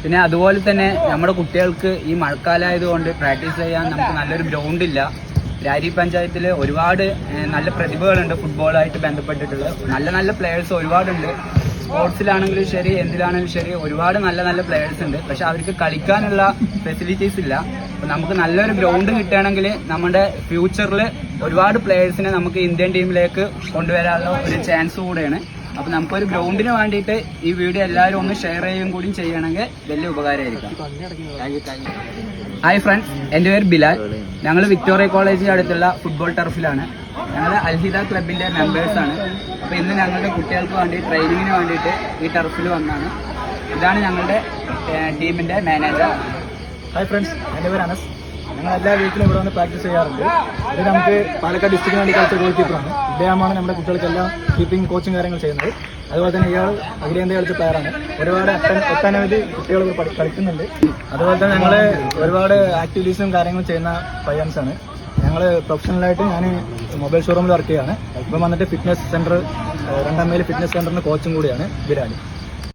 പിന്നെ അതുപോലെ തന്നെ നമ്മുടെ കുട്ടികൾക്ക് ഈ മഴക്കാലമായതുകൊണ്ട് പ്രാക്ടീസ് ചെയ്യാൻ നമുക്ക് നല്ലൊരു ഗ്രൗണ്ട് ഇല്ല. രാരി പഞ്ചായത്തിൽ ഒരുപാട് നല്ല പ്രതിഭകളുണ്ട് ഫുട്ബോളായിട്ട് ബന്ധപ്പെട്ടിട്ടുള്ള നല്ല നല്ല പ്ലെയേഴ്സ് ഒരുപാടുണ്ട്. സ്പോർട്സിലാണെങ്കിലും ശരി എന്തിലാണെങ്കിലും ശരി ഒരുപാട് നല്ല നല്ല പ്ലെയേഴ്സ് ഉണ്ട്. പക്ഷെ അവർക്ക് കളിക്കാനുള്ള ഫെസിലിറ്റീസ് ഇല്ല. അപ്പം നമുക്ക് നല്ലൊരു ഗ്രൗണ്ട് കിട്ടുകയാണെങ്കിൽ നമ്മുടെ ഫ്യൂച്ചറിൽ ഒരുപാട് പ്ലെയേഴ്സിനെ നമുക്ക് ഇന്ത്യൻ ടീമിലേക്ക് കൊണ്ടുവരാനുള്ള ഒരു ചാൻസ് കൂടെയാണ്. അപ്പം നമുക്കൊരു ഗ്രൗണ്ടിന് വേണ്ടിയിട്ട് ഈ വീഡിയോ എല്ലാവരും ഒന്ന് ഷെയർ ചെയ്യുകയും കൂടി ചെയ്യണമെങ്കിൽ വലിയ ഉപകാരമായിരിക്കും. ഹായ് ഫ്രണ്ട്സ്, എൻ്റെ പേര് ബിലാൽ. ഞങ്ങൾ വിക്ടോറിയ കോളേജിന് അടുത്തുള്ള ഫുട്ബോൾ ടർഫിലാണ്. ഞങ്ങൾ അൽഹിദ ക്ലബിൻ്റെ മെമ്പേഴ്സാണ്. അപ്പോൾ ഇന്ന് ഞങ്ങളുടെ കുട്ടികൾക്ക് വേണ്ടി ട്രെയിനിങ്ങിന് വേണ്ടിയിട്ട് ഈ ടർഫിൽ വന്നാണ്. ഇതാണ് ഞങ്ങളുടെ ടീമിൻ്റെ മാനേജർ. ഹായ് ഫ്രണ്ട്സ്, എൻ്റെ പേര് അനസ്. ഞങ്ങൾ എല്ലാ വീക്കിലും ഇവിടെ വന്ന് പ്രാക്ടീസ് ചെയ്യാറുണ്ട്. ഇത് നമുക്ക് പാലക്കാട് ഡിസ്ട്രിക്റ്റിന് വേണ്ടി കളിച്ച ഗോൾ കീപ്പറാണ്. ഇദ്ദേഹമാണ് നമ്മുടെ കുട്ടികൾക്കെല്ലാം കീപ്പിംഗ് കോച്ചിങ് കാര്യങ്ങൾ ചെയ്യുന്നത്. അതുപോലെ തന്നെ ഇയാൾ അഖിലേന്ത്യ കളിച്ച പ്ലെയറാണ്. ഒരുപാട് ഒട്ടനവധി കുട്ടികൾ കളിക്കുന്നുണ്ട്. അതുപോലെ തന്നെ ഞങ്ങൾ ഒരുപാട് ആക്ടിവിറ്റീസും കാര്യങ്ങളും ചെയ്യുന്ന പയ്യൻസാണ്. ഞങ്ങൾ പ്രൊഫഷണലായിട്ട് ഞാൻ മൊബൈൽ ഷോറൂമിൽ വർക്ക് ചെയ്യുകയാണ്. ഇപ്പം വന്നിട്ട് ഫിറ്റ്നസ് സെൻറ്റർ 2 മൈൽ ഫിറ്റ്നസ് സെൻറ്ററിന് കോച്ചും കൂടിയാണ് ബിലാൽ.